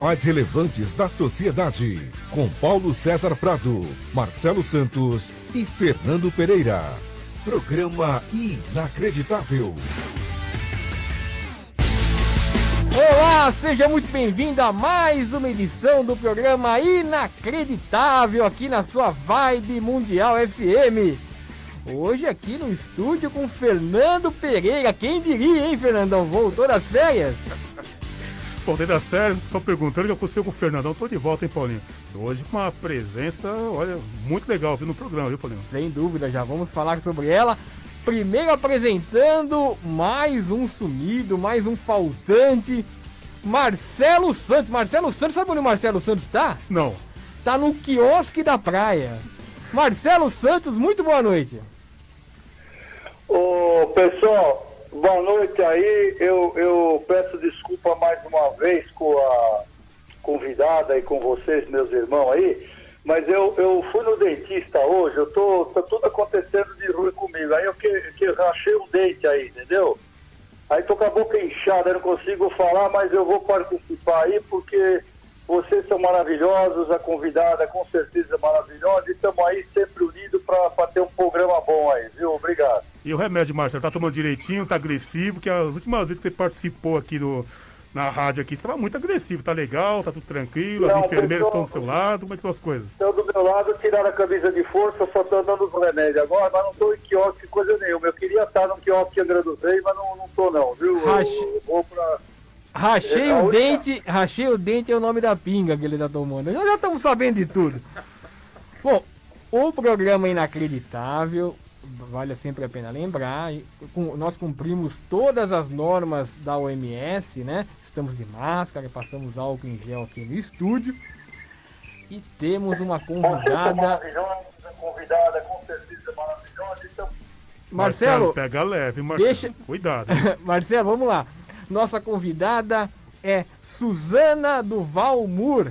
Mais relevantes da sociedade, com Paulo César Prado, Marcelo Santos e Fernando Pereira. Programa inacreditável. Olá, seja muito bem-vindo a mais uma edição do programa inacreditável aqui na sua Vibe Mundial FM. Hoje aqui no estúdio com Fernando Pereira. Quem diria, hein, Fernandão? Voltou das férias? Voltei das férias, só perguntando o que aconteceu com o Fernandão. Tô de volta, hein, Paulinho? Hoje com uma presença, olha, muito legal, viu, no programa, viu, Paulinho? Sem dúvida, já vamos falar sobre ela. Primeiro apresentando mais um sumido, mais um faltante, Marcelo Santos. Marcelo Santos, sabe onde o Marcelo Santos tá? Não. Tá no quiosque da praia. Marcelo Santos, muito boa noite. Ô, pessoal, boa noite aí. Eu peço desculpa mais uma vez com a convidada e com vocês, meus irmãos aí, mas eu fui no dentista hoje, tá tudo acontecendo de ruim comigo. Aí eu que rachei um dente aí, entendeu? Aí tô com a boca inchada, eu não consigo falar, mas eu vou participar aí porque vocês são maravilhosos, a convidada com certeza é maravilhosa e estamos aí sempre unidos para ter um programa bom aí, viu? Obrigado. E o remédio, Marcelo, tá tomando direitinho, tá agressivo, que as últimas vezes que você participou aqui na rádio aqui, você tava muito agressivo, tá legal, tá tudo tranquilo, as enfermeiras estão do seu lado, como é que são as coisas? Estão do meu lado, tiraram a camisa de força, só tô andando os remédios agora, mas não tô em quiosque coisa nenhuma. Eu queria estar num quiosque em Angra dos Reis, mas não tô não, viu? Eu vou pra... Rachei o dente é o nome da pinga que ele tá tomando. Nós já estamos sabendo de tudo. Bom, o programa é inacreditável, vale sempre a pena lembrar. Nós cumprimos todas as normas da OMS, né? Estamos de máscara, passamos álcool em gel aqui no estúdio. E temos uma convidada. Convidada, com certeza maravilhosa. Então... Marcelo, pega leve, Marcelo. Cuidado. Marcelo, vamos lá. Nossa convidada é Suzana do Valmur,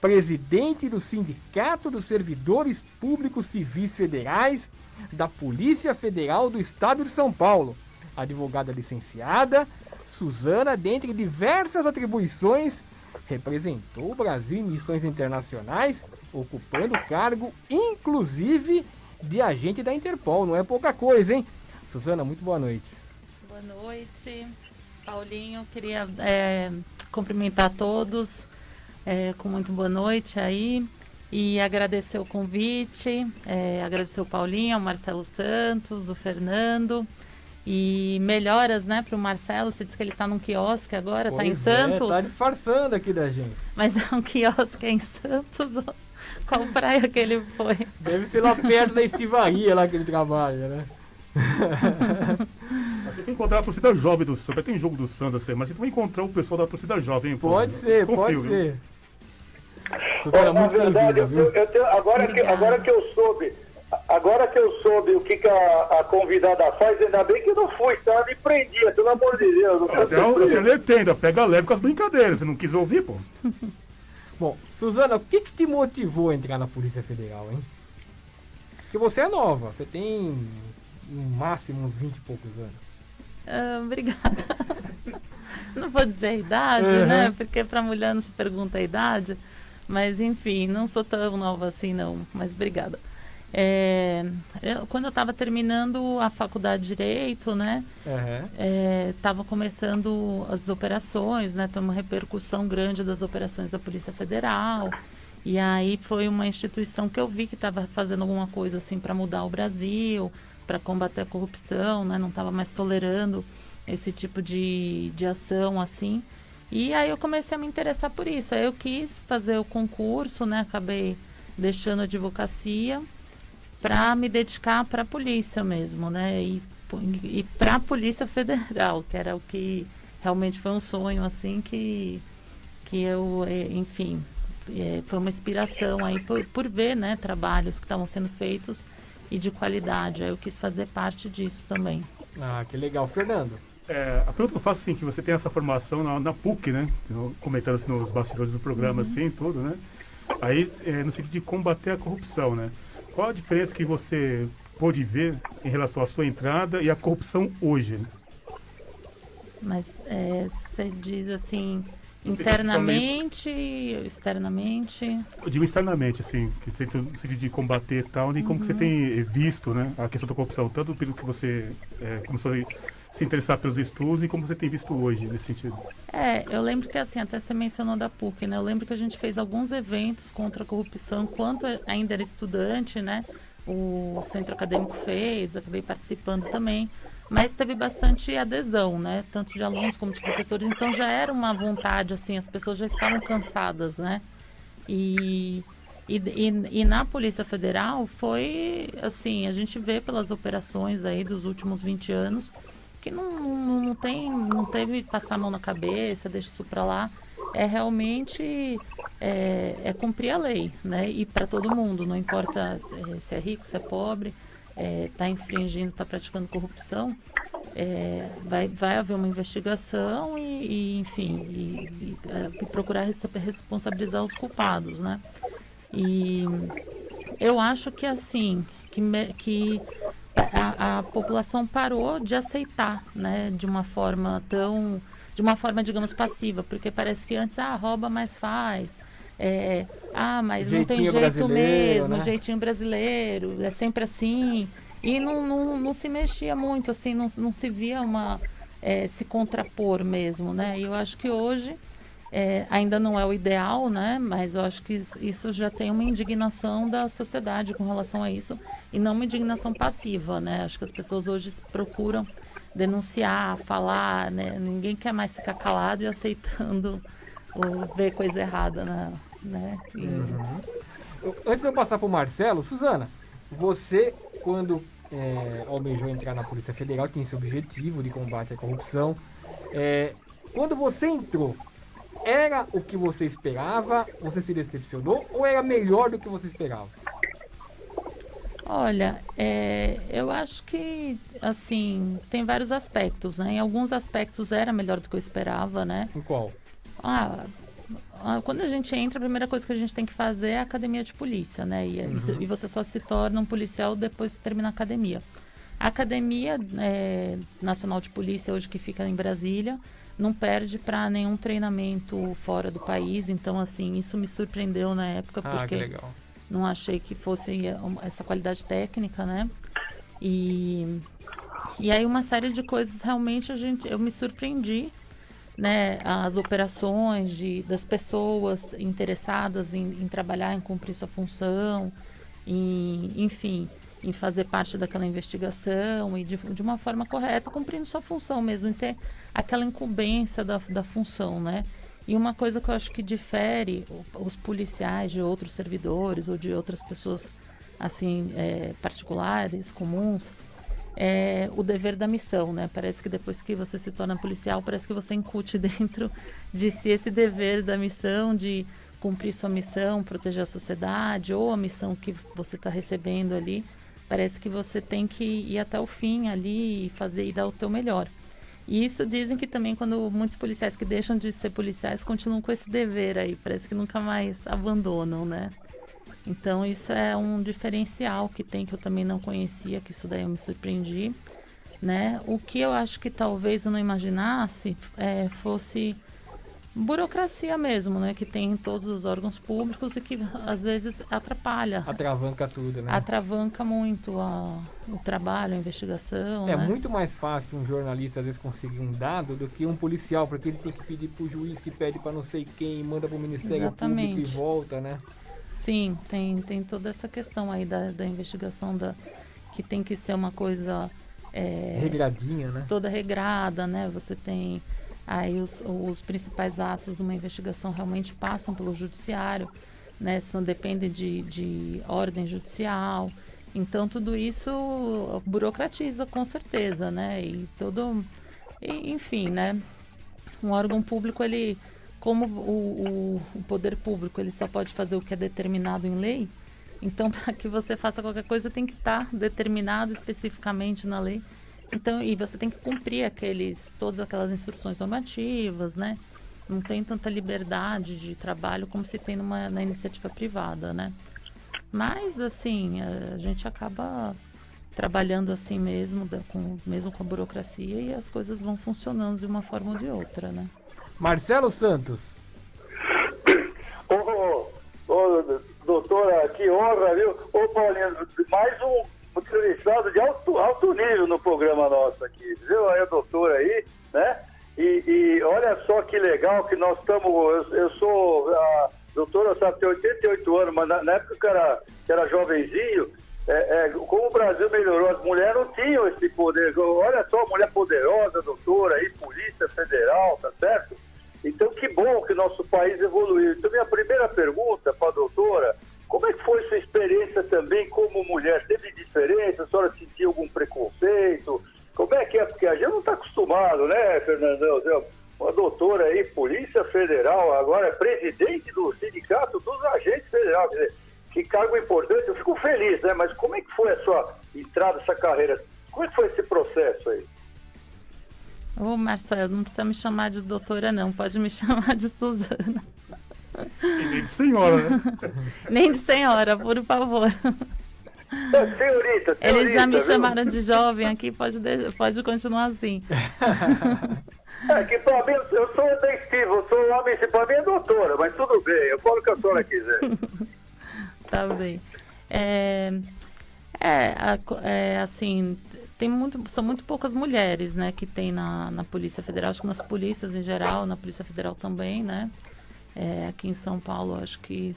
presidente do Sindicato dos Servidores Públicos Civis Federais da Polícia Federal do Estado de São Paulo. Advogada licenciada, Suzana, dentre diversas atribuições, representou o Brasil em missões internacionais, ocupando o cargo, inclusive, de agente da Interpol. Não é pouca coisa, hein? Suzana, muito boa noite. Boa noite. Paulinho, queria cumprimentar todos com muito boa noite aí e agradecer o convite, agradecer o Paulinho, o Marcelo Santos, o Fernando e melhoras, né, para o Marcelo. Você disse que ele está num quiosque agora, está em Santos. Tá disfarçando aqui da gente. Mas é um quiosque em Santos? Qual praia que ele foi? Deve ser lá perto da estivaria lá que ele trabalha, né? Acho que vai encontrar a torcida jovem do Santos. Tem jogo do Santos assim, mas a gente vai encontrar o pessoal da torcida jovem. Hein, pode ser, pode viu? ser. Na verdade, eu tenho, agora que eu soube o que a convidada faz, ainda bem que eu não fui, tá? Me prendia, pelo amor de Deus. Eu te alertei, ainda pega leve com as brincadeiras. Você não quis ouvir, pô? Bom, Suzana, o que te motivou a entrar na Polícia Federal, hein? Porque você é nova, você tem no máximo uns 20 e poucos anos. Obrigada. Não vou dizer a idade, né? Porque pra mulher não se pergunta a idade. Mas, enfim, não sou tão nova assim, não. Mas obrigada. Quando eu estava terminando a faculdade de Direito, né? Estava começando as operações, né? Tem uma repercussão grande das operações da Polícia Federal. E aí foi uma instituição que eu vi que estava fazendo alguma coisa assim para mudar o Brasil, para combater a corrupção, né? Não estava mais tolerando esse tipo de ação assim. E aí eu comecei a me interessar por isso. Aí eu quis fazer o concurso, né? Acabei deixando a advocacia para me dedicar para a polícia mesmo, né? E para a Polícia Federal, que era o que realmente foi um sonho assim que eu, enfim, foi uma inspiração aí por ver, né? Trabalhos que estavam sendo feitos e de qualidade. Aí eu quis fazer parte disso também. Ah, que legal. Fernando? A pergunta que eu faço assim, que você tem essa formação na PUC, né? Comentando assim, nos bastidores do programa, assim, tudo, né? Aí, no sentido de combater a corrupção, né? Qual a diferença que você pôde ver em relação à sua entrada e à corrupção hoje? Mas você diz assim, Internamente, externamente. Eu digo externamente, assim, que você decide de combater e tal, e como que você tem visto, né, a questão da corrupção, tanto no período que você começou a se interessar pelos estudos e como você tem visto hoje nesse sentido. Eu lembro que, assim, até você mencionou da PUC, né? Eu lembro que a gente fez alguns eventos contra a corrupção enquanto ainda era estudante, né? O Centro Acadêmico fez, acabei participando também. Mas teve bastante adesão, né? Tanto de alunos como de professores. Então já era uma vontade, assim, as pessoas já estavam cansadas, né? E na Polícia Federal foi, assim, a gente vê pelas operações aí dos últimos 20 anos que não teve passar a mão na cabeça, deixa isso para lá. É realmente cumprir a lei, né? E para todo mundo, não importa se é rico, se é pobre, está infringindo, está praticando corrupção, vai haver uma investigação enfim, procurar responsabilizar os culpados, né? E eu acho que assim, que a população parou de aceitar, né? De uma forma, digamos, passiva, porque parece que antes, rouba, mas faz. Mas não tem jeito mesmo, né? Jeitinho brasileiro, é sempre assim. E não se mexia muito, assim, não se via se contrapor mesmo, né? E eu acho que hoje ainda não é o ideal, né? Mas eu acho que isso já tem uma indignação da sociedade com relação a isso, e não uma indignação passiva, né? Acho que as pessoas hoje procuram denunciar, falar, né? Ninguém quer mais ficar calado e aceitando ou ver coisa errada, né? Antes de eu passar para o Marcelo, Suzana, você, quando almejou entrar na Polícia Federal, tinha esse objetivo de combate à corrupção. Quando você entrou, era o que você esperava? Você se decepcionou? Ou era melhor do que você esperava? Olha, eu acho que, assim, tem vários aspectos, né? Em alguns aspectos era melhor do que eu esperava, né? Em qual? Quando a gente entra, a primeira coisa que a gente tem que fazer é a academia de polícia, né? E você só se torna um policial depois que termina a academia. A Academia Nacional de Polícia, hoje que fica em Brasília, não perde para nenhum treinamento fora do país. Então, assim, isso me surpreendeu na época, porque que legal. Não achei que fosse essa qualidade técnica, né? E aí uma série de coisas realmente eu me surpreendi, né? As operações das pessoas interessadas em trabalhar, em cumprir sua função, enfim, em fazer parte daquela investigação e de uma forma correta, cumprindo sua função mesmo, em ter aquela incumbência da função, né? E uma coisa que eu acho que difere os policiais de outros servidores ou de outras pessoas assim particulares, comuns, é o dever da missão, né? Parece que depois que você se torna policial, parece que você incute dentro de si esse dever da missão, de cumprir sua missão, proteger a sociedade, ou a missão que você está recebendo ali. Parece que você tem que ir até o fim ali e dar o teu melhor. E isso dizem que também quando muitos policiais que deixam de ser policiais continuam com esse dever aí, parece que nunca mais abandonam, né? Então isso é um diferencial que tem, que eu também não conhecia, que isso daí eu me surpreendi, né? O que eu acho que talvez eu não imaginasse fosse burocracia mesmo, né? Que tem em todos os órgãos públicos e que às vezes atrapalha. Atravanca tudo, né? Atravanca muito o trabalho, a investigação. É né? muito mais fácil um jornalista às vezes conseguir um dado do que um policial, porque ele tem que pedir pro juiz, que pede para não sei quem, manda pro Ministério Público e volta, né? Sim, tem toda essa questão aí da investigação, que tem que ser uma coisa... regradinha, né? Toda regrada, né? Você tem... Aí os principais atos de uma investigação realmente passam pelo judiciário, né? Dependem de ordem judicial. Então, tudo isso burocratiza, com certeza, né? Enfim, né? Um órgão público, como o poder público, ele só pode fazer o que é determinado em lei. Então, para que você faça qualquer coisa, tem que estar determinado especificamente na lei. Então, e você tem que cumprir todas aquelas instruções normativas, né? Não tem tanta liberdade de trabalho como se tem na iniciativa privada, né? Mas, assim, a gente acaba trabalhando assim mesmo, mesmo com a burocracia, e as coisas vão funcionando de uma forma ou de outra, né? Marcelo Santos. que honra, viu? Ô, Paulinho, mais um entrevistado de alto nível no programa nosso aqui, viu? Aí a doutora aí, né? E olha só que legal que nós estamos... Eu sou... A doutora, sabe, tem 88 anos, mas na época que era jovenzinho, como o Brasil melhorou, as mulheres não tinham esse poder. Olha só, mulher poderosa, doutora, aí, Polícia Federal, tá certo? Então, que bom que nosso país evoluiu. Então, minha primeira pergunta para a doutora, como é que foi sua experiência também como mulher? Teve diferença? A senhora sentiu algum preconceito? Como é que é? Porque a gente não está acostumado, né, Fernandão? Uma doutora aí, Polícia Federal, agora é presidente do Sindicato dos Agentes Federais. Quer dizer, que cargo importante, eu fico feliz, né? Mas como é que foi a sua entrada, essa carreira? Como é que foi esse processo aí? Ô, Marcelo, não precisa me chamar de doutora, não. Pode me chamar de Suzana. E nem de senhora, né? Nem de senhora, por favor. Senhorita, Eles já me viu? chamaram de jovem aqui, pode continuar assim. Que pra mim, eu sou adesivo, eu sou um homem, pra mim é doutora, mas tudo bem, eu falo o que a senhora quiser. Tá bem. Assim, são muito poucas mulheres, né, que tem na Polícia Federal, acho que nas polícias em geral, na Polícia Federal também, né? Aqui em São Paulo, acho que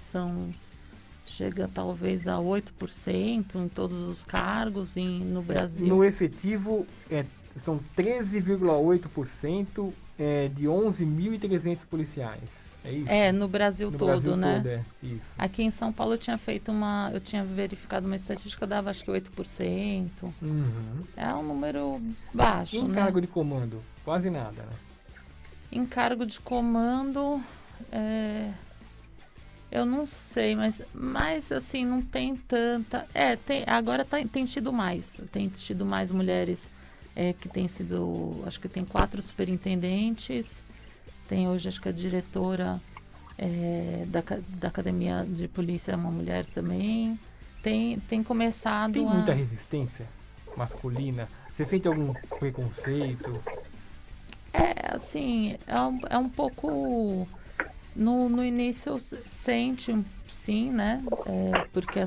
chega talvez a 8% em todos os cargos no Brasil. No efetivo, são 13,8% de 11.300 policiais. É isso? No Brasil No todo, Brasil né? todo, isso. Aqui em São Paulo eu tinha verificado uma estatística, dava acho que 8%. Uhum. É um número baixo, Em né? cargo de comando, quase nada, né? Em cargo de comando, eu não sei, mas assim, não tem tanta... agora tem tido mais. Tem tido mais mulheres que tem sido... Acho que tem 4 superintendentes. Tem hoje, acho que a diretora da Academia de Polícia é uma mulher também. Tem começado Tem muita resistência masculina? Você sente algum preconceito? Assim, é um pouco... No início sente, sim, né? Porque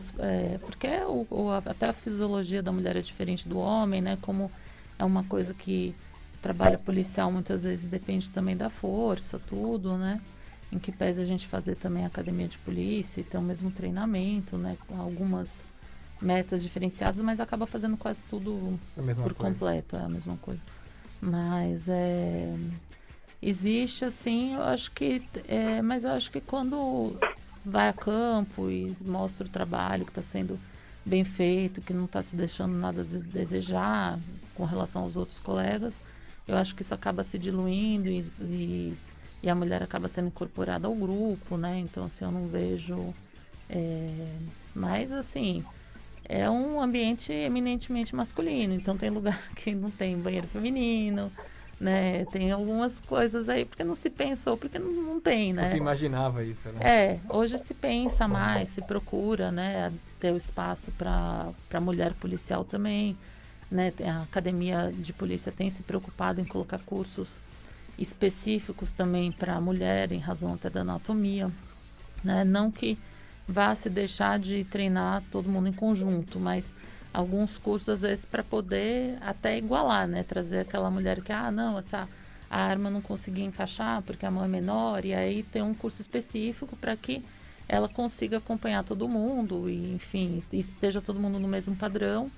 até a fisiologia da mulher é diferente do homem, né? Como é uma coisa que trabalho policial muitas vezes depende também da força, tudo, né? Em que pese a gente fazer também academia de polícia e ter o mesmo treinamento, né? Com algumas metas diferenciadas, mas acaba fazendo quase tudo por completo, é a mesma coisa. Mas existe, assim, eu acho que... mas eu acho que quando vai a campo e mostra o trabalho que está sendo bem feito, que não está se deixando nada a desejar com relação aos outros colegas, eu acho que isso acaba se diluindo e a mulher acaba sendo incorporada ao grupo, né? Então, assim, eu não vejo... mas, assim, é um ambiente eminentemente masculino. Então, tem lugar que não tem banheiro feminino, né? Tem algumas coisas aí, porque não se pensou, porque não tem, né? Você imaginava isso, né? Hoje se pensa mais, se procura, né? Ter o espaço para mulher policial também, né? A Academia de Polícia tem se preocupado em colocar cursos específicos também para a mulher, em razão até da anatomia, né? Não que vá se deixar de treinar todo mundo em conjunto, mas alguns cursos, às vezes, para poder até igualar, né? Trazer aquela mulher que, a arma não conseguia encaixar porque a mão é menor, e aí tem um curso específico para que ela consiga acompanhar todo mundo e, enfim, esteja todo mundo no mesmo padrão,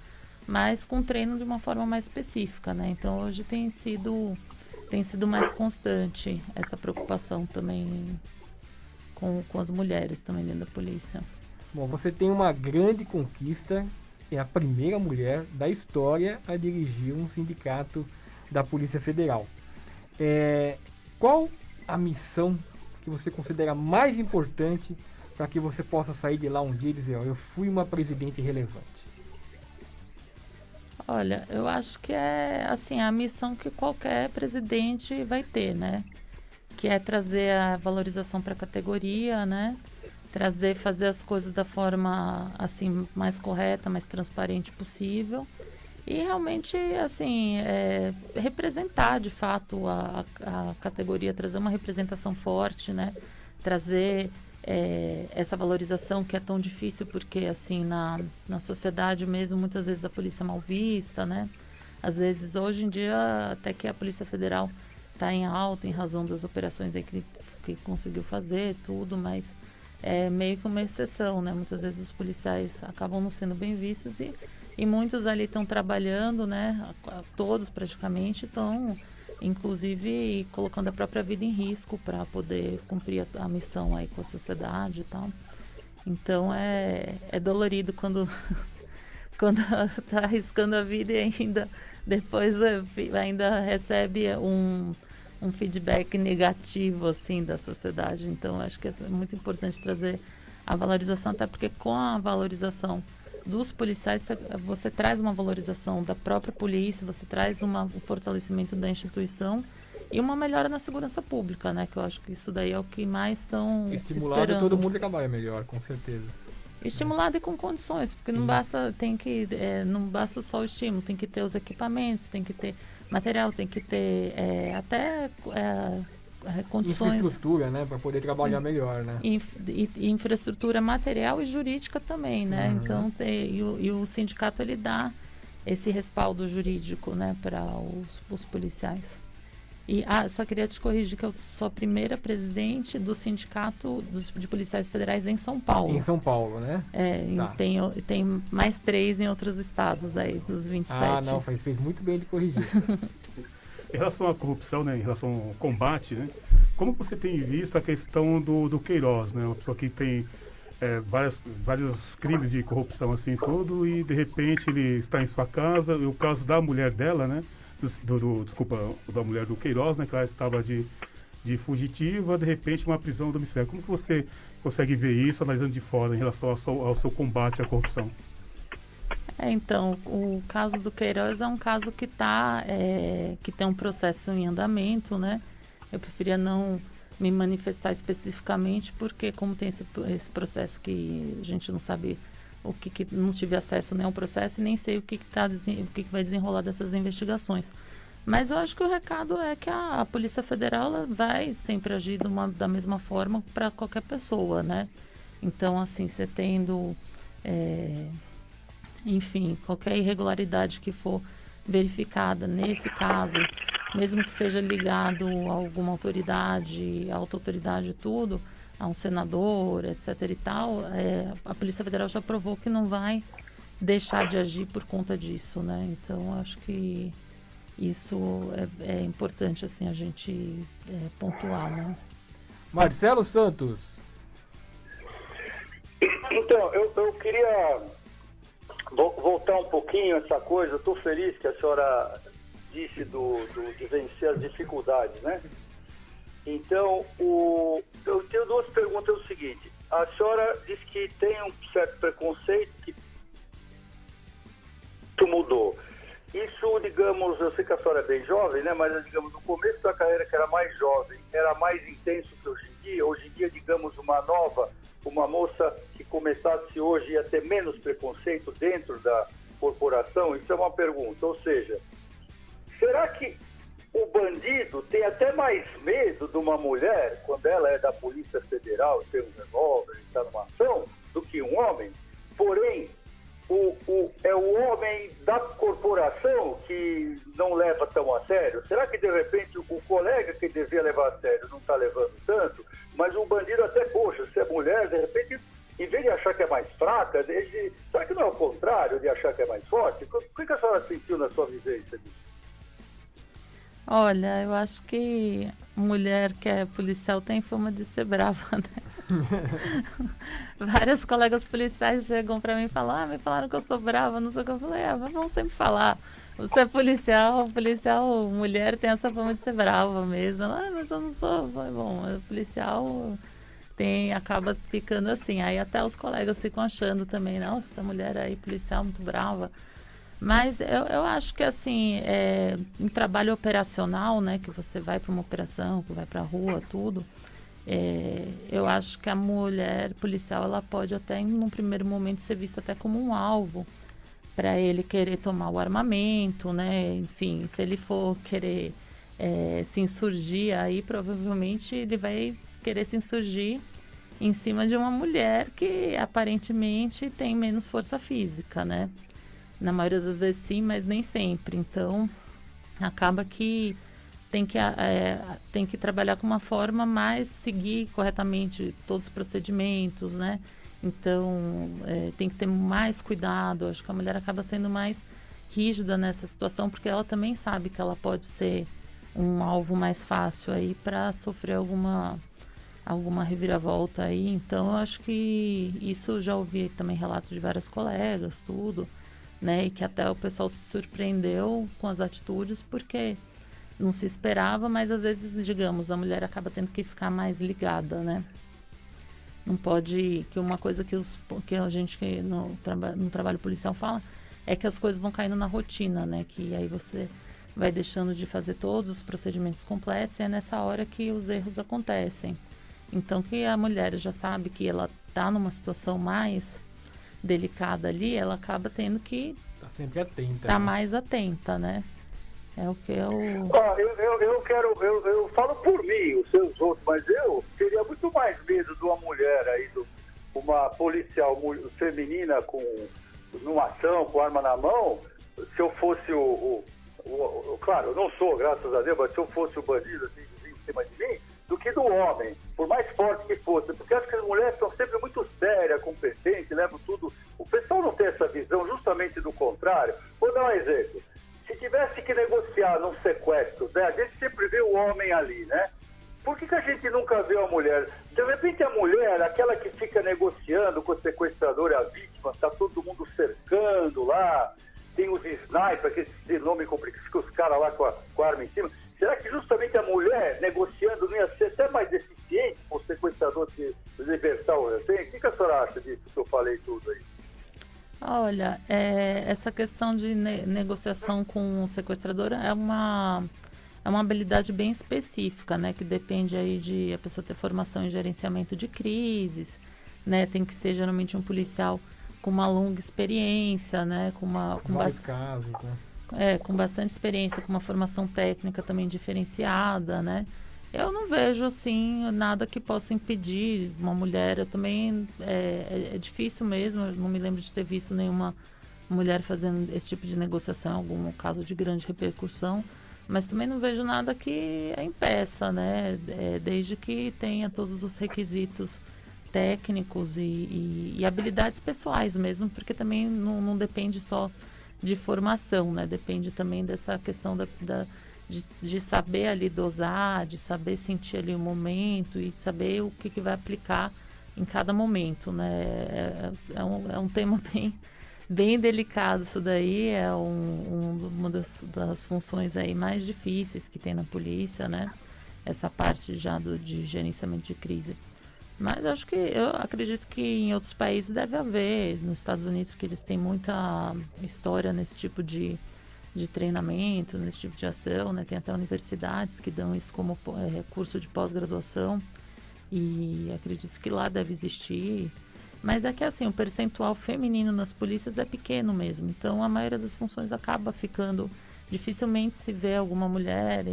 mas com treino de uma forma mais específica, né? Então, hoje tem sido mais constante essa preocupação também com as mulheres também dentro da polícia. Bom, você tem uma grande conquista, é a primeira mulher da história a dirigir um sindicato da Polícia Federal. Qual a missão que você considera mais importante para que você possa sair de lá um dia e dizer, eu fui uma presidente relevante? Olha, eu acho que é assim, a missão que qualquer presidente vai ter, né? Que é trazer a valorização para a categoria, né? Fazer as coisas da forma assim mais correta, mais transparente possível e realmente assim representar de fato a categoria, trazer uma representação forte, né? Trazer essa valorização que é tão difícil, porque assim, na sociedade mesmo, muitas vezes a polícia é mal vista, né? Às vezes, hoje em dia, até que a Polícia Federal está em alta em razão das operações aí que conseguiu fazer, tudo, mas é meio que uma exceção, né? Muitas vezes os policiais acabam não sendo bem vistos e muitos ali estão trabalhando, né? Todos praticamente estão, inclusive, colocando a própria vida em risco para poder cumprir a missão aí com a sociedade e tal. Então é dolorido quando está arriscando a vida e ainda depois ainda recebe um feedback negativo assim da sociedade. Então acho que é muito importante trazer a valorização, até porque com a valorização dos policiais você traz uma valorização da própria polícia, você traz um fortalecimento da instituição e uma melhora na segurança pública, né? Que eu acho que isso daí é o que mais estão se esperando. Todo mundo trabalha melhor, com certeza. Estimulado e com condições, porque não basta, não basta só o estímulo, tem que ter os equipamentos, tem que ter material, tem que ter até condições. Infraestrutura, né, para poder trabalhar melhor, né? Infraestrutura material e jurídica também, né? Uhum. Então, e o sindicato ele dá esse respaldo jurídico, né, para os policiais. E só queria te corrigir que eu sou a primeira presidente do sindicato de policiais federais em São Paulo. Em São Paulo, né? Tá. Tem mais 3 em outros estados aí, dos 27. Ah, não, fez muito bem de corrigir. Em relação à corrupção, né, em relação ao combate, né, como você tem visto a questão do Queiroz, né, uma pessoa que tem vários crimes de corrupção assim todo e de repente ele está em sua casa, e o caso da mulher dela, né, desculpa, da mulher do Queiroz, né, que ela estava de fugitiva, de repente uma prisão domiciliar. Como que você consegue ver isso, analisando de fora, em relação ao seu combate à corrupção? Então, o caso do Queiroz é um caso que tem um processo em andamento, né? Eu preferia não me manifestar especificamente, porque como tem esse processo que a gente não sabe o que não tive acesso nem ao processo e nem sei o que vai desenrolar dessas investigações. Mas eu acho que o recado é que a Polícia Federal ela vai sempre agir da mesma forma para qualquer pessoa, né? Então, assim, você tendo, enfim, qualquer irregularidade que for verificada nesse caso, mesmo que seja ligado a alguma autoridade, alta autoridade e tudo, a um senador, etc. e tal, a Polícia Federal já provou que não vai deixar de agir por conta disso, né? Então, acho que isso é importante, assim, a gente pontuar, né? Marcelo Santos. Então, eu queria voltar um pouquinho essa coisa. Eu estou feliz que a senhora disse de vencer as dificuldades, né? Então, eu tenho 2 perguntas. É o seguinte: a senhora disse que tem um certo preconceito, que mudou. Isso, digamos, eu sei que a senhora é bem jovem, né? Mas, digamos, no começo da carreira, que era mais jovem, era mais intenso que hoje em dia. Hoje em dia, digamos, uma moça que começasse hoje ia ter menos preconceito dentro da corporação? Isso é uma pergunta. Ou seja, será que o bandido tem até mais medo de uma mulher, quando ela é da Polícia Federal, tem um revólver, está numa ação, do que um homem? Porém, é o homem da corporação que não leva tão a sério? Será que, de repente, o colega que devia levar a sério não está levando tanto? Mas o bandido até, poxa, se é mulher, de repente, em vez de achar que é mais fraca, será que não é o contrário, de achar que é mais forte? O que a senhora sentiu na sua vivência disso? Olha, eu acho que mulher que é policial tem fama de ser brava, né? Vários colegas policiais chegam pra mim e falam: me falaram que eu sou brava, não sei o que. Eu falei: vamos sempre falar. Você é policial mulher tem essa fama de ser brava mesmo. Ela, mas eu não sou. Bom, policial acaba ficando assim. Aí até os colegas ficam achando também: nossa, essa mulher aí, policial, muito brava. Mas eu acho que, assim, em trabalho operacional, né, que você vai para uma operação, que vai para a rua, tudo, eu acho que a mulher policial, ela pode até, num primeiro momento, ser vista até como um alvo para ele querer tomar o armamento, né? Enfim, se ele for querer se insurgir, aí provavelmente ele vai querer se insurgir em cima de uma mulher que aparentemente tem menos força física, né? Na maioria das vezes sim, mas nem sempre. Então, acaba que tem que trabalhar com uma forma mais, seguir corretamente todos os procedimentos, né? Então, tem que ter mais cuidado. Acho que a mulher acaba sendo mais rígida nessa situação, porque ela também sabe que ela pode ser um alvo mais fácil aí para sofrer alguma reviravolta aí. Então, eu acho que isso já ouvi também relatos de várias colegas, tudo, né? E que até o pessoal se surpreendeu com as atitudes, porque não se esperava, mas às vezes, digamos, a mulher acaba tendo que ficar mais ligada, né? Não pode... Que uma coisa que a gente no trabalho policial fala é que as coisas vão caindo na rotina, né? Que aí você vai deixando de fazer todos os procedimentos completos e é nessa hora que os erros acontecem. Então, que a mulher já sabe que ela está numa situação mais delicada ali, ela acaba tendo que Tá sempre atenta. estar né? mais atenta, né? É o que eu... Eu falo por mim, os seus outros, mas eu teria muito mais medo de uma mulher aí, uma policial feminina numa ação, com arma na mão, se eu fosse claro, eu não sou, graças a Deus, mas se eu fosse o bandido assim, em cima de mim, do que do homem, por mais forte que fosse, porque acho que as mulheres são sempre muito sérias, competentes, levam tudo. O pessoal não tem essa visão, justamente do contrário. Vou dar um exemplo. Se tivesse que negociar num sequestro, né, a gente sempre vê o homem ali, né? Por que a gente nunca vê a mulher? De repente a mulher, aquela que fica negociando com o sequestrador e a vítima, tá todo mundo cercando lá, tem os snipers, esse nome complicado, fica os caras lá com a arma em cima. Será que justamente a mulher negociando não ia ser até mais eficiente para o sequestrador se libertar o refém? O que a senhora acha disso que eu falei tudo aí? Olha, essa questão de negociação com o sequestrador é uma habilidade bem específica, né? Que depende aí de a pessoa ter formação em gerenciamento de crises, né? Tem que ser geralmente um policial com uma longa experiência, né? Com Vários casos, né? com bastante experiência, com uma formação técnica também diferenciada, né? Eu não vejo, assim, nada que possa impedir uma mulher. Eu também... É difícil mesmo, eu não me lembro de ter visto nenhuma mulher fazendo esse tipo de negociação, algum caso de grande repercussão, mas também não vejo nada que a impeça, né? Desde que tenha todos os requisitos técnicos e habilidades pessoais mesmo, porque também não depende só de formação, né? Depende também dessa questão de saber ali dosar, de saber sentir ali o momento e saber o que vai aplicar em cada momento, né? É um tema bem delicado isso daí, é uma das funções aí mais difíceis que tem na polícia, né? Essa parte já de gerenciamento de crise. Mas eu acredito que em outros países deve haver, nos Estados Unidos, que eles têm muita história nesse tipo de treinamento, nesse tipo de ação, né? Tem até universidades que dão isso como curso de pós-graduação e acredito que lá deve existir. Mas é que assim, o percentual feminino nas polícias é pequeno mesmo, então a maioria das funções acaba ficando, dificilmente se vê alguma mulher,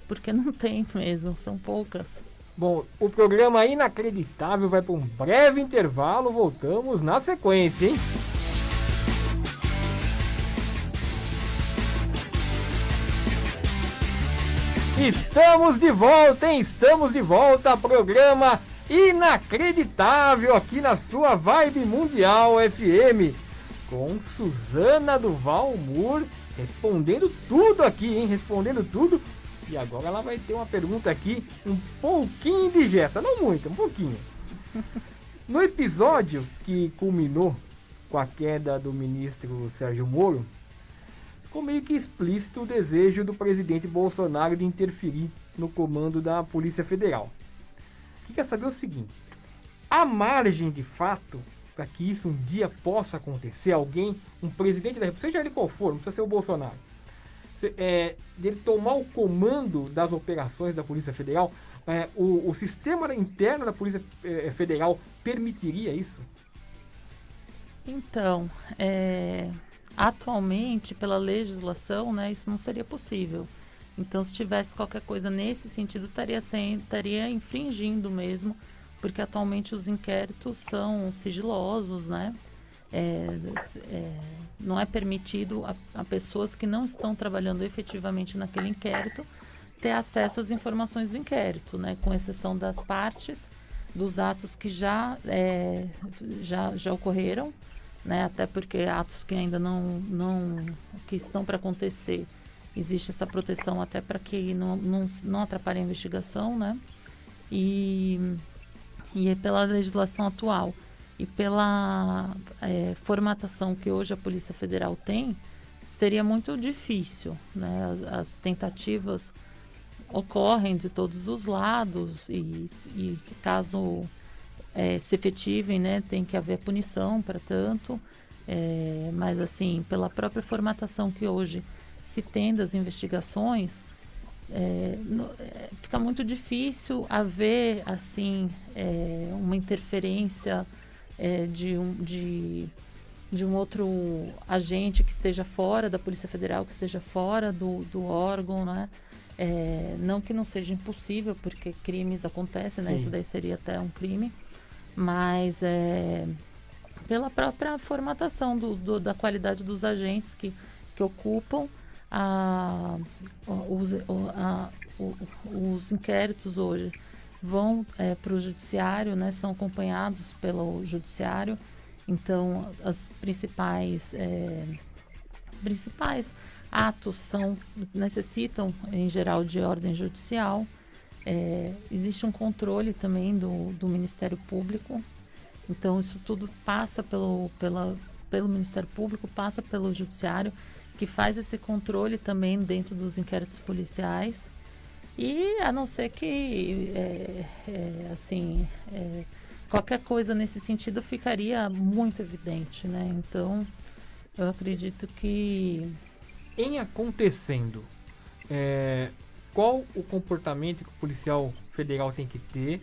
porque não tem mesmo, são poucas. Bom, o programa Inacreditável vai para um breve intervalo, voltamos na sequência, hein? Estamos de volta, hein? Estamos de volta, programa Inacreditável aqui na sua Vibe Mundial FM, com Suzana do Valmor, respondendo tudo aqui, hein? Respondendo tudo. E agora ela vai ter uma pergunta aqui um pouquinho indigesta, não muito, um pouquinho. No episódio que culminou com a queda do ministro Sérgio Moro, ficou meio que explícito o desejo do presidente Bolsonaro de interferir no comando da Polícia Federal. O que quer saber é o seguinte: há margem de fato para que isso um dia possa acontecer? Alguém, um presidente da República, seja ele qual for, não precisa ser o Bolsonaro, dele tomar o comando das operações da Polícia Federal, o sistema interno da Polícia Federal permitiria isso? Então, atualmente, pela legislação, né, isso não seria possível. Então, se tivesse qualquer coisa nesse sentido, estaria infringindo mesmo porque atualmente os inquéritos são sigilosos, né? Não é permitido a pessoas que não estão trabalhando efetivamente naquele inquérito ter acesso às informações do inquérito, né? Com exceção das partes dos atos que já ocorreram, né? Até porque atos que ainda que estão para acontecer, existe essa proteção até para que não atrapalhe a investigação, né? E pela legislação atual e pela formatação que hoje a Polícia Federal tem, seria muito difícil, né? As tentativas ocorrem de todos os lados e que caso se efetivem, né, tem que haver punição para tanto, mas assim, pela própria formatação que hoje se tem das investigações, fica muito difícil haver assim uma interferência de um outro agente que esteja fora da Polícia Federal, que esteja fora do órgão, né? Não que não seja impossível, porque crimes acontecem, né? Sim. Isso daí seria até um crime, mas pela própria formatação da qualidade dos agentes que ocupam os inquéritos hoje vão para o judiciário, né? São acompanhados pelo judiciário, então as principais atos necessitam, em geral, de ordem judicial. Existe um controle também do Ministério Público. Então, isso tudo passa pelo Ministério Público, passa pelo Judiciário, que faz esse controle também dentro dos inquéritos policiais. E, a não ser que, qualquer coisa nesse sentido ficaria muito evidente, né? Então, eu acredito que... Em acontecendo, qual o comportamento que o policial federal tem que ter?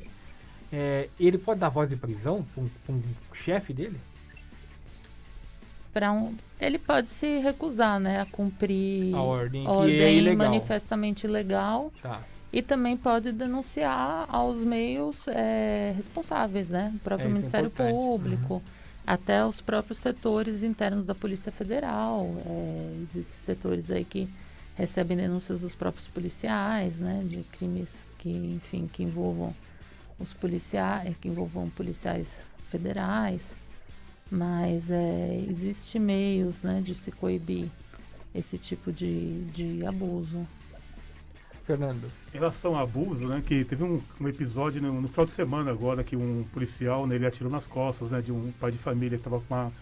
Ele pode dar voz de prisão para um chefe dele? Ele pode se recusar, né, a cumprir A ordem que é ilegal. Manifestamente ilegal. Tá. E também pode denunciar aos meios responsáveis, né? O próprio Isso é Ministério importante. Público, até os próprios setores internos da Polícia Federal. Existem setores aí que recebem denúncias dos próprios policiais, né? De crimes que envolvam os policiais, que envolvam policiais federais. Mas existe meios, né, de se coibir esse tipo de abuso. Fernando. Em relação ao abuso, né, que teve um episódio no final de semana agora que um policial, né, ele atirou nas costas, né, de um pai de família que estava com uma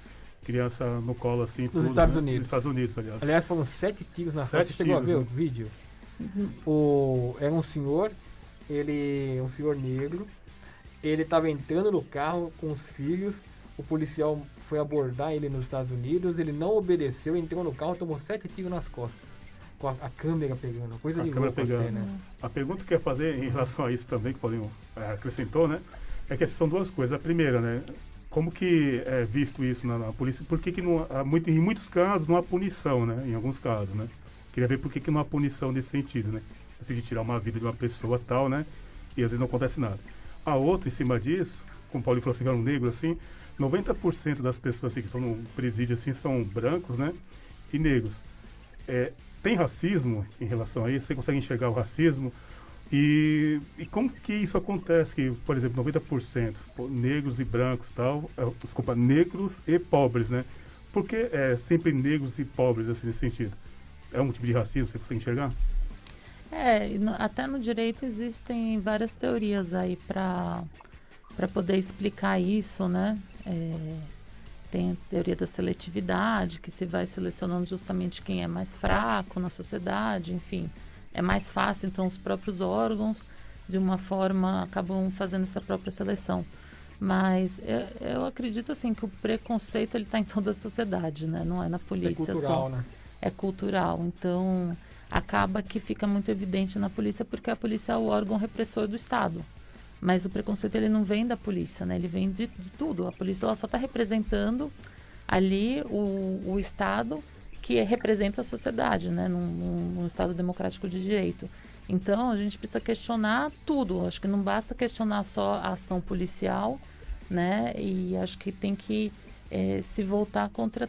criança no colo assim. Nos tudo, Estados né? Unidos. Nos Estados Unidos, aliás. Aliás, foram 7 tiros na 7 frente. Você chegou a ver tiros, o vídeo? Era um senhor, um senhor negro, ele estava entrando no carro com os filhos, o policial foi abordar ele nos Estados Unidos, ele não obedeceu, entrou no carro e tomou 7 tiros nas costas. Com a câmera pegando, coisa de louco assim, né? A pergunta que eu ia fazer em relação a isso também, que o Paulinho acrescentou, né? É que são duas coisas. A primeira, né? Como que é visto isso na polícia? Por que não em muitos casos não há punição, né? Em alguns casos, né? Queria ver por que não há punição nesse sentido, né? Conseguir tirar uma vida de uma pessoa tal, né? E às vezes não acontece nada. A outra, em cima disso, como o Paulinho falou assim, que era um negro, assim, 90% das pessoas assim, que estão no presídio, assim, são brancos, né? E negros. Tem racismo em relação a isso? Você consegue enxergar o racismo? E como que isso acontece? Que, por exemplo, 90% negros e brancos, tal, negros e pobres, né? Por que sempre negros e pobres, assim, nesse sentido? É um tipo de racismo, você consegue enxergar? Até no direito existem várias teorias aí para poder explicar isso, né? Tem a teoria da seletividade, que se vai selecionando justamente quem é mais fraco na sociedade, enfim. É mais fácil, então os próprios órgãos, de uma forma, acabam fazendo essa própria seleção. Mas eu acredito, assim, que o preconceito ele está em toda a sociedade, né? Não é na polícia só. É cultural, né? É cultural. Então, acaba que fica muito evidente na polícia, porque a polícia é o órgão repressor do Estado. Mas o preconceito ele não vem da polícia, né? Ele vem de tudo. A polícia ela só está representando ali o Estado que representa a sociedade, né? Num Estado democrático de direito. Então, a gente precisa questionar tudo. Acho que não basta questionar só a ação policial, né? E acho que tem que se voltar contra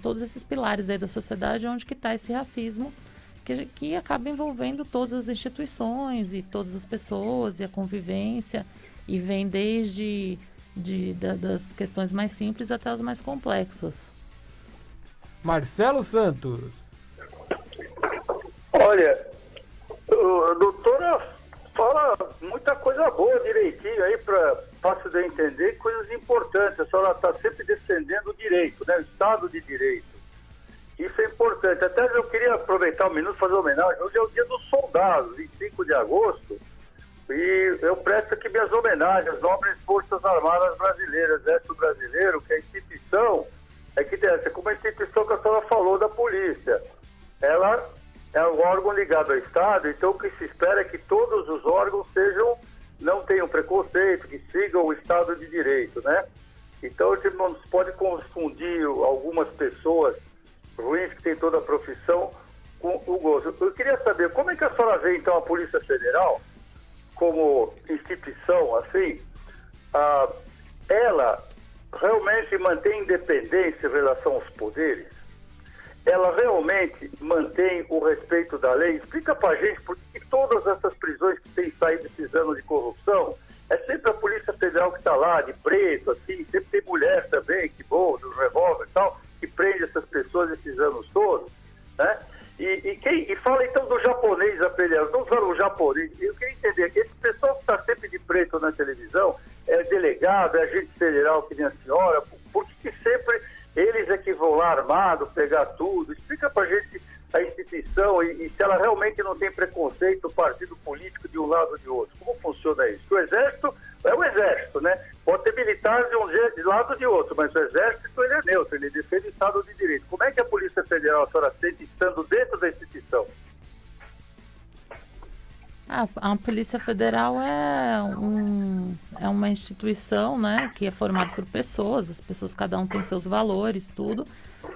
todos esses pilares aí da sociedade, onde que está esse racismo, que acaba envolvendo todas as instituições e todas as pessoas e a convivência, e vem desde das questões mais simples até as mais complexas. Marcelo Santos. Olha, a doutora fala muita coisa boa, direitinho aí, para fácil de entender, coisas importantes. A senhora está sempre defendendo o direito, né? O Estado de Direito. Isso é importante. Até eu queria aproveitar um minuto e fazer uma homenagem. Hoje é o Dia dos Soldados, 25 de agosto, e eu presto aqui minhas homenagens às nobres Forças Armadas Brasileiras, Exército Brasileiro, que é a instituição, como a instituição que a senhora falou da polícia. Ela é um órgão ligado ao Estado, então o que se espera é que todos os órgãos não tenham preconceito, que sigam o Estado de Direito, né? Então a gente não pode confundir algumas pessoas ruins que têm toda a profissão com o gosto. Eu queria saber, como é que a senhora vê então a Polícia Federal como instituição, assim, ela realmente mantém independência em relação aos poderes? Ela realmente mantém o respeito da lei? Explica pra gente por que todas essas prisões que têm saído esses anos de corrupção, é sempre a Polícia Federal que está lá, de preto, assim, sempre tem mulher também, que boa, dos revólver e tal, que prende essas pessoas esses anos todos, né? E fala então do japonês apelhado, não fala o japonês. Eu queria entender, esse pessoal que está sempre de preto na televisão, é delegado, é agente federal que nem a senhora, por que sempre eles é que vão lá armado, pegar tudo? Explica pra gente a instituição e se ela realmente não tem preconceito, partido político de um lado ou de outro. Como funciona isso? O Exército é o Exército, né? Pode ter militares de lado ou de outro, mas o Exército ele é neutro, ele defende o Estado de Direito. Como é que a Polícia Federal, a senhora sente estando dentro da instituição? A Polícia Federal é uma instituição, né, que é formada por pessoas, as pessoas, cada um tem seus valores, tudo,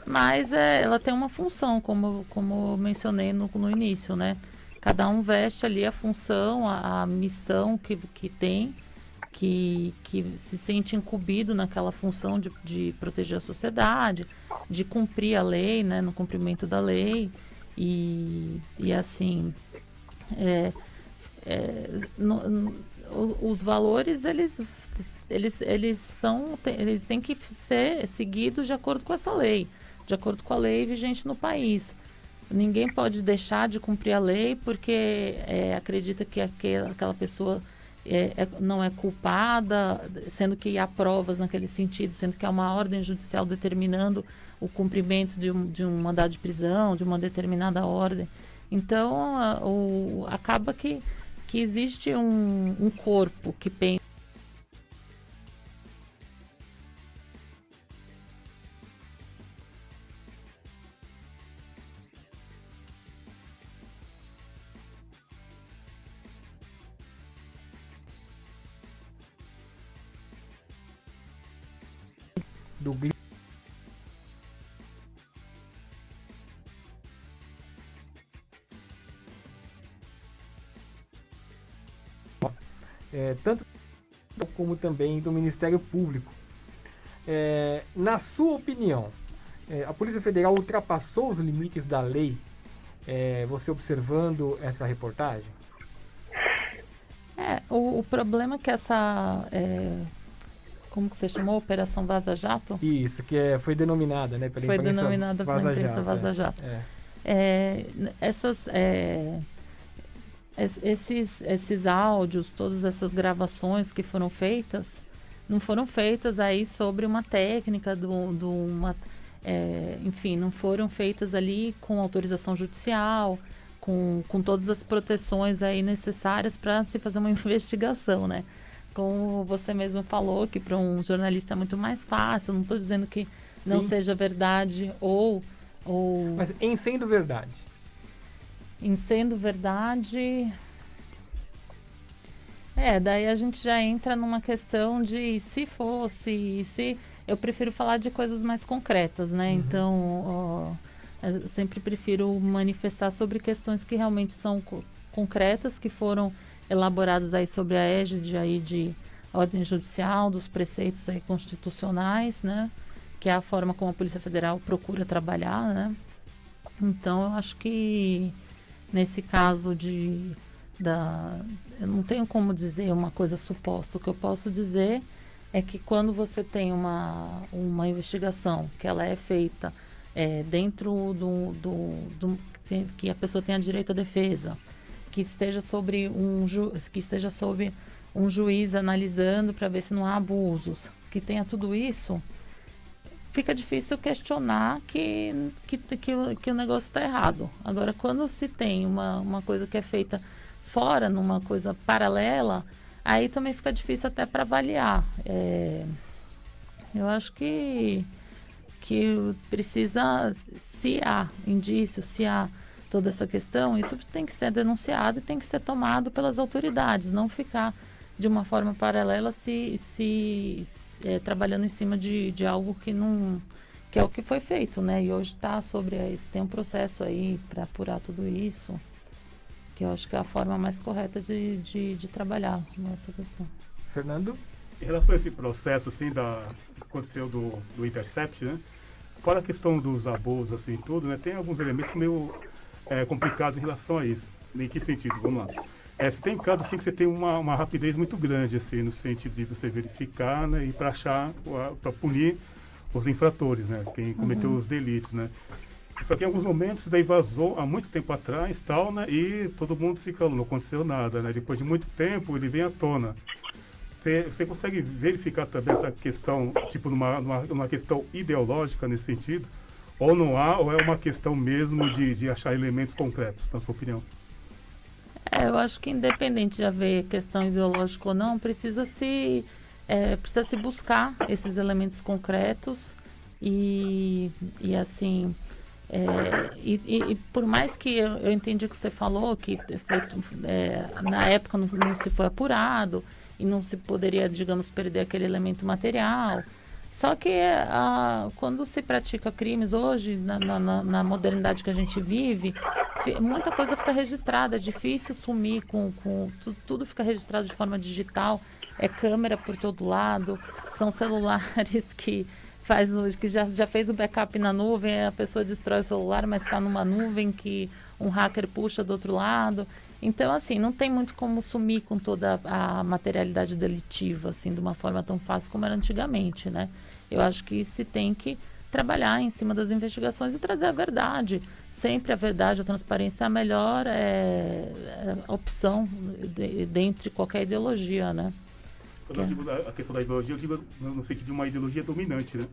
mas ela tem uma função, como eu mencionei no início, né? Cada um veste ali a função, a missão que tem, que se sente incumbido naquela função de proteger a sociedade, de cumprir a lei, né, no cumprimento da lei, e assim, os valores eles têm que ser seguidos de acordo com essa lei, de acordo com a lei vigente no país. Ninguém pode deixar de cumprir a lei porque acredita que aquela pessoa não é culpada, sendo que há provas naquele sentido, sendo que há uma ordem judicial determinando o cumprimento de um mandado de prisão, de uma determinada ordem. Então, acaba que existe um corpo que pensa do tanto como também do Ministério Público. Na sua opinião, a Polícia Federal ultrapassou os limites da lei, você observando essa reportagem? O problema é que essa... como que você chamou? Operação Vaza Jato? Isso, que foi denominada, né? Pela imprensa Vaza Jato. Esses áudios, todas essas gravações que foram feitas, não foram feitas aí sobre uma técnica enfim, não foram feitas ali com autorização judicial, com todas as proteções aí necessárias para se fazer uma investigação, né? Como você mesmo falou, que para um jornalista é muito mais fácil, não estou dizendo que não seja verdade ou... Mas em sendo verdade? Em sendo verdade... daí a gente já entra numa questão de se eu prefiro falar de coisas mais concretas, né? Uhum. Então, eu sempre prefiro manifestar sobre questões que realmente são concretas que foram elaboradas aí sobre a égide aí de ordem judicial, dos preceitos aí constitucionais, né? Que é a forma como a Polícia Federal procura trabalhar, né? Então, eu acho que nesse caso eu não tenho como dizer uma coisa suposta. O que eu posso dizer é que quando você tem uma investigação que ela é feita dentro que a pessoa tenha direito à defesa, que esteja sobre um juiz analisando para ver se não há abusos, que tenha tudo isso, fica difícil questionar que o negócio está errado. Agora, quando se tem uma coisa que é feita fora, numa coisa paralela, aí também fica difícil até para avaliar. Eu acho que precisa, se há indícios, se há toda essa questão, isso tem que ser denunciado e tem que ser tomado pelas autoridades, não ficar de uma forma paralela trabalhando em cima de algo que é o que foi feito, né? E hoje tem um processo aí para apurar tudo isso, que eu acho que é a forma mais correta de trabalhar nessa questão. Fernando? Em relação a esse processo, assim, que aconteceu do Intercept, né? Fora a questão dos abusos, assim, tudo, né? Tem alguns elementos meio complicados em relação a isso. Em que sentido? Vamos lá. Você tem casos, assim, que você tem uma rapidez muito grande, assim, no sentido de você verificar, né? E para punir os infratores, né? Quem cometeu os delitos, né? Só que em alguns momentos daí vazou há muito tempo atrás, tal, né? E todo mundo se calou, não aconteceu nada, né? Depois de muito tempo ele vem à tona. Você consegue verificar também essa questão, tipo, numa questão ideológica nesse sentido? Ou não há, ou é uma questão mesmo de achar elementos concretos, na sua opinião? Eu acho que independente de haver questão ideológica ou não, precisa se buscar esses elementos concretos e assim... E por mais que eu entendi o que você falou, que na época não se foi apurado e não se poderia, digamos, perder aquele elemento material. Só que quando se pratica crimes hoje, na modernidade que a gente vive, muita coisa fica registrada, é difícil sumir tudo fica registrado de forma digital, é câmera por todo lado, são celulares que já fez o backup na nuvem, a pessoa destrói o celular, mas está numa nuvem que um hacker puxa do outro lado. Então, assim, não tem muito como sumir com toda a materialidade delitiva, assim, de uma forma tão fácil como era antigamente, né? Eu acho que se tem que trabalhar em cima das investigações e trazer a verdade. Sempre a verdade, a transparência é a melhor opção dentre qualquer ideologia, né? Quando eu digo a questão da ideologia, eu digo no sentido de uma ideologia dominante, né?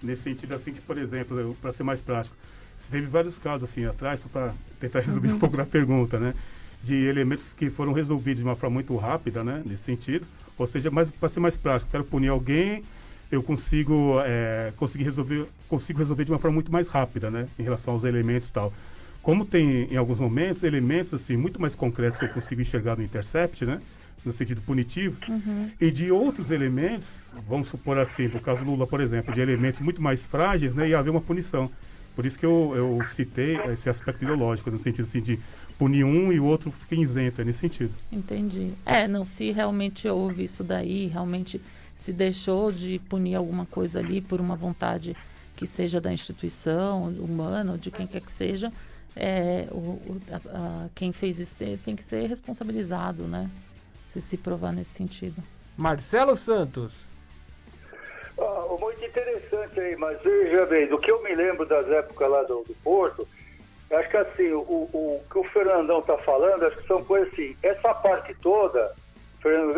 Nesse sentido, assim, que, por exemplo, para ser mais prático, você teve vários casos, assim, atrás, só para tentar resumir um pouco da pergunta, né? De elementos que foram resolvidos de uma forma muito rápida, né? Nesse sentido. Ou seja, para ser mais prático, quero punir alguém, eu consigo resolver de uma forma muito mais rápida, né? Em relação aos elementos e tal. Como tem, em alguns momentos, elementos, assim, muito mais concretos que eu consigo enxergar no Intercept, né? No sentido punitivo, e de outros elementos, vamos supor assim, no caso Lula, por exemplo, de elementos muito mais frágeis, né, e haver uma punição. Por isso que eu citei esse aspecto ideológico, no sentido assim, de punir um e o outro fica isento, é nesse sentido. Entendi. Se realmente houve isso daí, realmente se deixou de punir alguma coisa ali por uma vontade que seja da instituição humana ou de quem quer que seja, quem fez isso tem que ser responsabilizado, né? Se provar nesse sentido. Marcelo Santos. Muito interessante aí, mas veja bem, do que eu me lembro das épocas lá do Porto, acho que assim, o que o Fernandão está falando, acho que são coisas assim, essa parte toda, Fernando,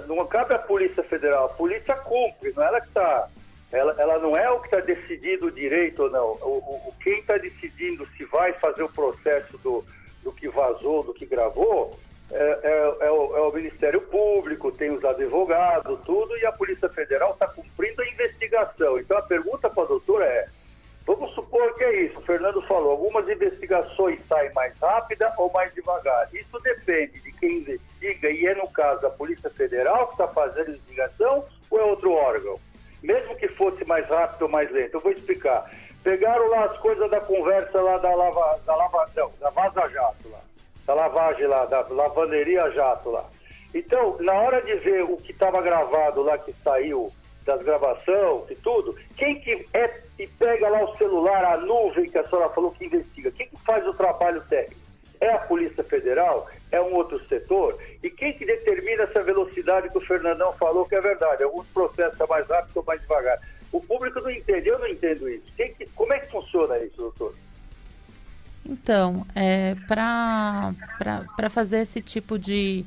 não cabe à Polícia Federal, a polícia cumpre, não é ela que está, ela não é o que está decidindo o direito ou não, quem está decidindo se vai fazer o processo do que vazou, do que gravou, é o Ministério Público, tem os advogados, tudo, e a Polícia Federal está cumprindo a investigação. Então a pergunta para a doutora é, vamos supor que é isso, o Fernando falou, algumas investigações saem mais rápida ou mais devagar. Isso depende de quem investiga, e no caso a Polícia Federal que está fazendo a investigação ou é outro órgão? Mesmo que fosse mais rápido ou mais lento, eu vou explicar. Pegaram lá as coisas da conversa lá da Vaza Jato lá. da lavagem lá, da lavanderia jato lá. Então, na hora de ver o que estava gravado lá, que saiu das gravações e tudo, quem que é e pega lá o celular, a nuvem que a senhora falou que investiga, quem que faz o trabalho técnico? É a Polícia Federal? É um outro setor? E quem que determina essa velocidade que o Fernandão falou que é verdade? Alguns processos são mais rápidos ou mais devagar. O público não entende, eu não entendo isso. Como é que funciona isso, doutor? Então, para fazer esse tipo de,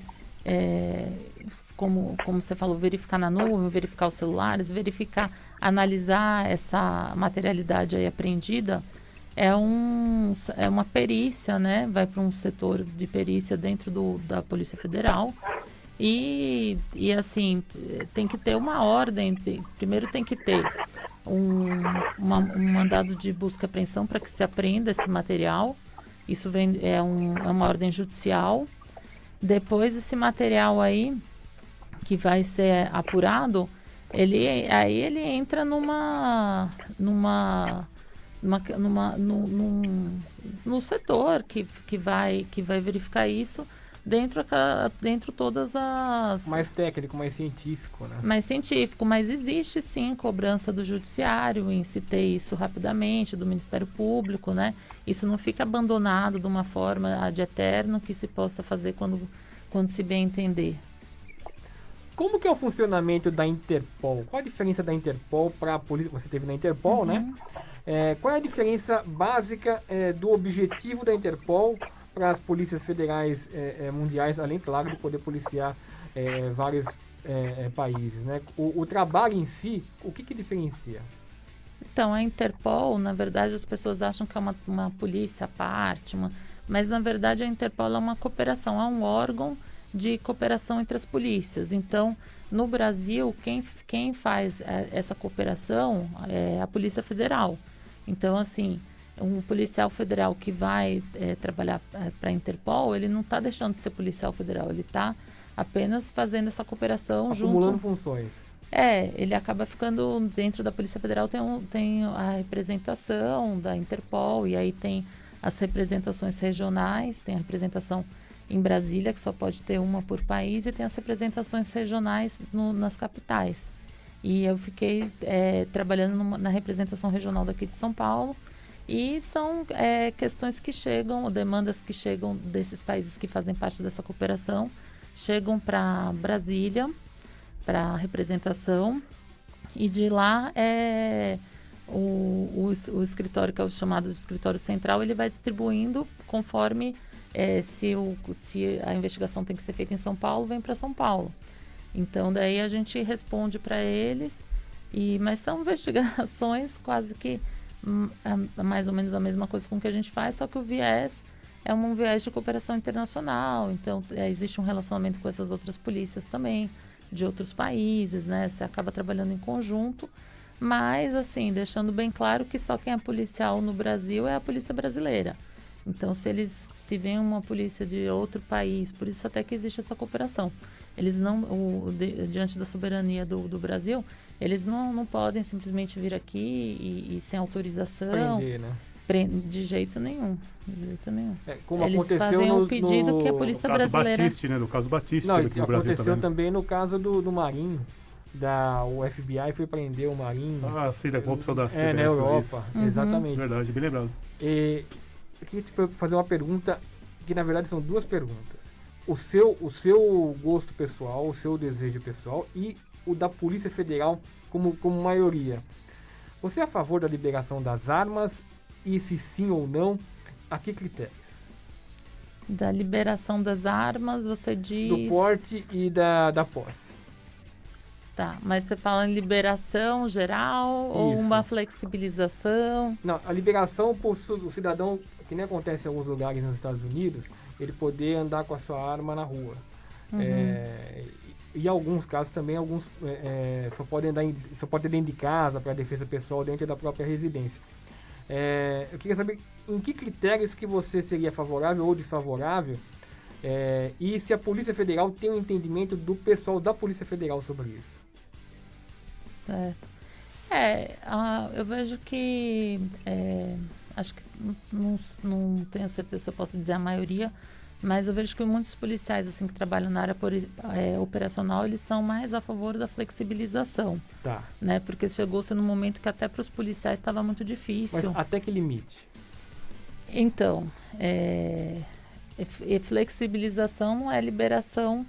como você falou, verificar na nuvem, verificar os celulares, analisar essa materialidade aí apreendida, é uma perícia, né? Vai para um setor de perícia dentro da Polícia Federal e assim, tem que ter uma ordem, primeiro tem que ter um mandado de busca e apreensão para que se apreenda esse material. Isso é uma ordem judicial. Depois esse material aí, que vai ser apurado, ele entra num setor que vai verificar isso dentro todas as... Mais técnico, mais científico, né? Mais científico, mas existe sim cobrança do judiciário em se ter isso rapidamente, do Ministério Público, né? Isso não fica abandonado de uma forma ad eterno que se possa fazer quando se bem entender. Como que é o funcionamento da Interpol? Qual a diferença da Interpol para a polícia? Você teve na Interpol, né? Qual é a diferença básica do objetivo da Interpol para as polícias federais mundiais, além, claro, de poder policiar vários países, né? O trabalho em si, o que diferencia? Então, a Interpol, na verdade, as pessoas acham que é uma polícia à parte, mas, na verdade, a Interpol é uma cooperação, é um órgão de cooperação entre as polícias. Então, no Brasil, quem faz essa cooperação é a Polícia Federal. Então, assim, um policial federal que vai trabalhar para a Interpol, ele não está deixando de ser policial federal, ele está apenas fazendo essa cooperação acumulando funções. Ele acaba ficando dentro da Polícia Federal, tem a representação da Interpol, e aí tem as representações regionais, tem a representação em Brasília, que só pode ter uma por país, e tem as representações regionais nas capitais. E eu fiquei trabalhando na representação regional daqui de São Paulo, e são questões que chegam, demandas que chegam desses países que fazem parte dessa cooperação, chegam para Brasília, para a representação, e de lá o escritório, que é o chamado de escritório central, ele vai distribuindo conforme se a investigação tem que ser feita em São Paulo, vem para São Paulo. Então daí a gente responde para eles, mas são investigações quase que mais ou menos a mesma coisa com que a gente faz, só que o viés é um viés de cooperação internacional. Então existe um relacionamento com essas outras polícias também, de outros países, né? Você acaba trabalhando em conjunto, mas assim, deixando bem claro que só quem é policial no Brasil é a polícia brasileira. Então, se vem uma polícia de outro país, por isso até que existe essa cooperação. Eles não, diante da soberania do Brasil, eles não podem simplesmente vir aqui e sem autorização. Prender, né? De jeito nenhum. Como eles aconteceu fazem o pedido que a polícia brasileira... Batiste, né? Do caso Batiste. Não, aqui no Brasil aconteceu também no caso do Marinho. O FBI foi prender o Marinho. Ah, sim, da corrupção da CBF. Na Europa, exatamente. Verdade, bem lembrado. Eu queria te fazer uma pergunta, que na verdade são duas perguntas. O seu gosto pessoal, o seu desejo pessoal e o da Polícia Federal como maioria. Você é a favor da liberação das armas? E se sim ou não, a que critérios? Da liberação das armas, você diz... Do porte e da posse. Tá, mas você fala em liberação geral ou uma flexibilização? Não, a liberação para o cidadão, que nem acontece em alguns lugares nos Estados Unidos, ele poder andar com a sua arma na rua. E em alguns casos também, só pode ter dentro de casa, para defesa pessoal, dentro da própria residência. Eu queria saber em que critérios que você seria favorável ou desfavorável, e se a Polícia Federal tem um entendimento do pessoal da Polícia Federal sobre isso. Certo. Eu vejo que, acho que não tenho certeza se eu posso dizer a maioria, Mas eu vejo que muitos policiais assim que trabalham na área operacional, eles são mais a favor da flexibilização, Tá. né? Porque chegou-se num momento que até para os policiais estava muito difícil. Mas até que limite? Então, flexibilização não é liberação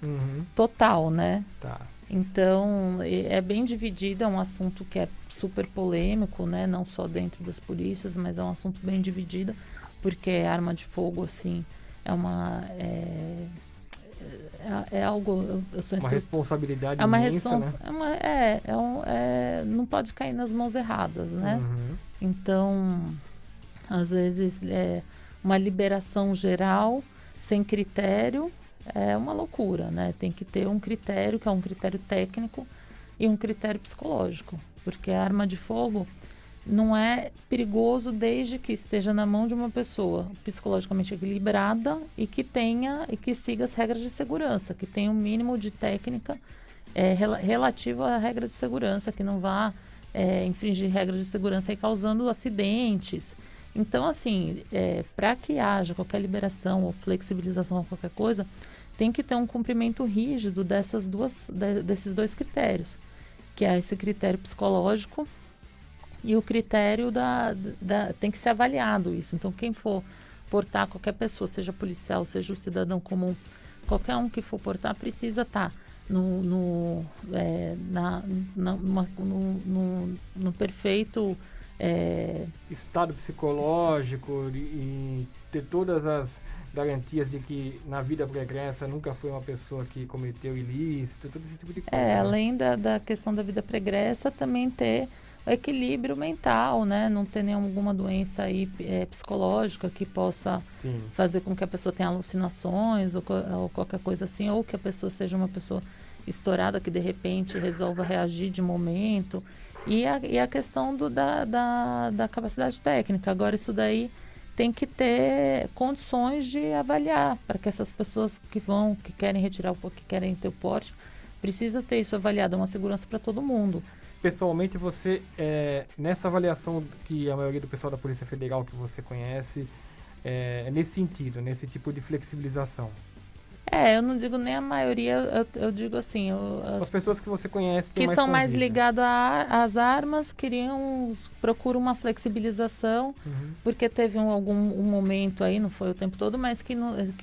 total, né? Tá. Então, é bem dividido, é um assunto que é super polêmico, né? Não só dentro das polícias, mas é um assunto bem dividido, porque arma de fogo, assim, é algo... Eu sou Uma responsabilidade é uma imensa, né? não pode cair nas mãos erradas, né? Uhum. Então, às vezes, uma liberação geral, sem critério, é uma loucura, né? Tem que ter um critério, que é um critério técnico, e um critério psicológico. Porque a arma de fogo não é perigoso desde que esteja na mão de uma pessoa psicologicamente equilibrada e que siga as regras de segurança, que tenha um mínimo de técnica relativo à regra de segurança, que não vá infringir regras de segurança e causando acidentes. Então, assim, para que haja qualquer liberação ou flexibilização ou qualquer coisa, tem que ter um cumprimento rígido desses dois critérios, que é esse critério psicológico e o critério tem que ser avaliado isso. Então, quem for portar, qualquer pessoa, seja policial, seja o cidadão comum, qualquer um que for portar, precisa estar no perfeito estado psicológico e ter todas as garantias de que na vida pregressa nunca foi uma pessoa que cometeu ilícito, todo esse tipo de coisa. Além da questão da vida pregressa, também ter o equilíbrio mental, né? Não ter nenhuma doença aí psicológica que possa fazer com que a pessoa tenha alucinações ou qualquer coisa assim, ou que a pessoa seja uma pessoa estourada que de repente resolva reagir de momento. E a questão da capacidade técnica. Agora, isso daí tem que ter condições de avaliar, para que essas pessoas que querem retirar que querem ter o porte, precisa ter isso avaliado, é uma segurança para todo mundo. Pessoalmente, você, nessa avaliação que a maioria do pessoal da Polícia Federal que você conhece, nesse sentido, nesse tipo de flexibilização? Eu não digo nem a maioria, eu digo assim... As pessoas que você conhece que são mais ligadas às armas, procuram uma flexibilização, porque teve um momento aí, não foi o tempo todo, mas que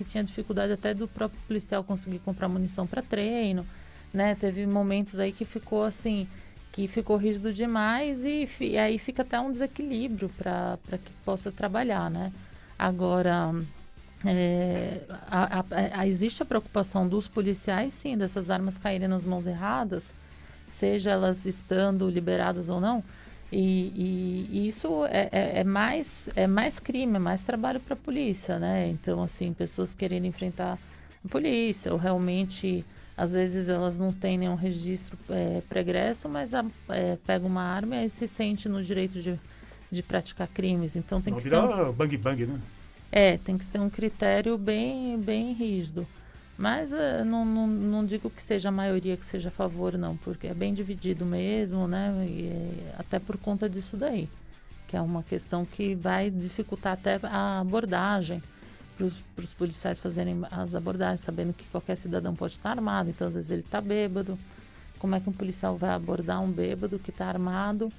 tinha dificuldade até do próprio policial conseguir comprar munição para treino, né? Teve momentos aí que ficou assim, que ficou rígido demais e aí fica até um desequilíbrio para que possa trabalhar, né? Agora... existe a preocupação dos policiais, sim, dessas armas caírem nas mãos erradas, seja elas estando liberadas ou não, e isso é mais crime, é mais trabalho para a polícia, né? Então, assim, pessoas querendo enfrentar a polícia, ou realmente, às vezes elas não têm nenhum registro pregresso, mas pega uma arma e aí se sente no direito de praticar crimes. Então, tem que ser bang-bang, né? Tem que ser um critério bem, bem rígido. Mas não digo que seja a maioria que seja a favor, não, porque é bem dividido mesmo, né? Até por conta disso daí, que é uma questão que vai dificultar até a abordagem para os policiais fazerem as abordagens, sabendo que qualquer cidadão pode estar armado, então às vezes ele está bêbado. Como é que um policial vai abordar um bêbado que está armado?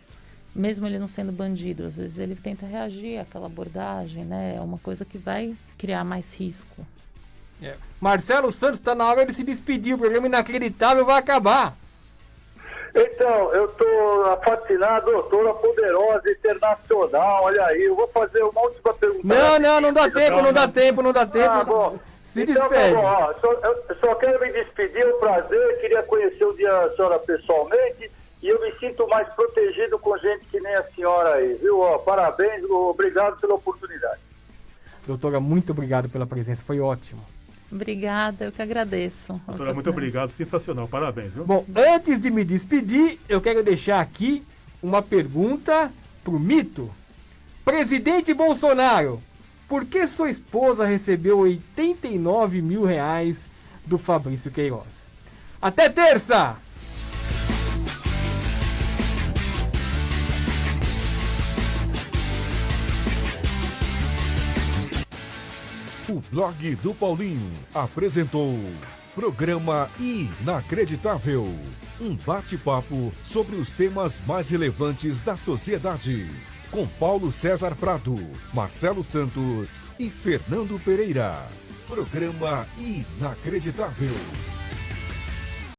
Mesmo ele não sendo bandido, às vezes ele tenta reagir àquela abordagem, né? É uma coisa que vai criar mais risco. Marcelo Santos, está na hora de se despedir, o programa Inacreditável vai acabar. Então, eu tô fascinado, doutora poderosa, internacional, olha aí, eu vou fazer uma última pergunta. Não dá tempo. Ah, bom. Se então, despede. Tá bom, eu só quero me despedir, é um prazer, queria conhecer o dia a senhora pessoalmente. E eu me sinto mais protegido com gente que nem a senhora aí, viu? Parabéns, obrigado pela oportunidade. Doutora, muito obrigado pela presença, foi ótimo. Obrigada, eu que agradeço. Doutora, muito obrigado, sensacional, parabéns, viu? Bom, antes de me despedir, eu quero deixar aqui uma pergunta pro Mito. Presidente Bolsonaro, por que sua esposa recebeu 89 mil reais do Fabrício Queiroz? Até terça! O blog do Paulinho apresentou Programa Inacreditável. Um bate-papo sobre os temas mais relevantes da sociedade. Com Paulo César Prado, Marcelo Santos e Fernando Pereira. Programa Inacreditável.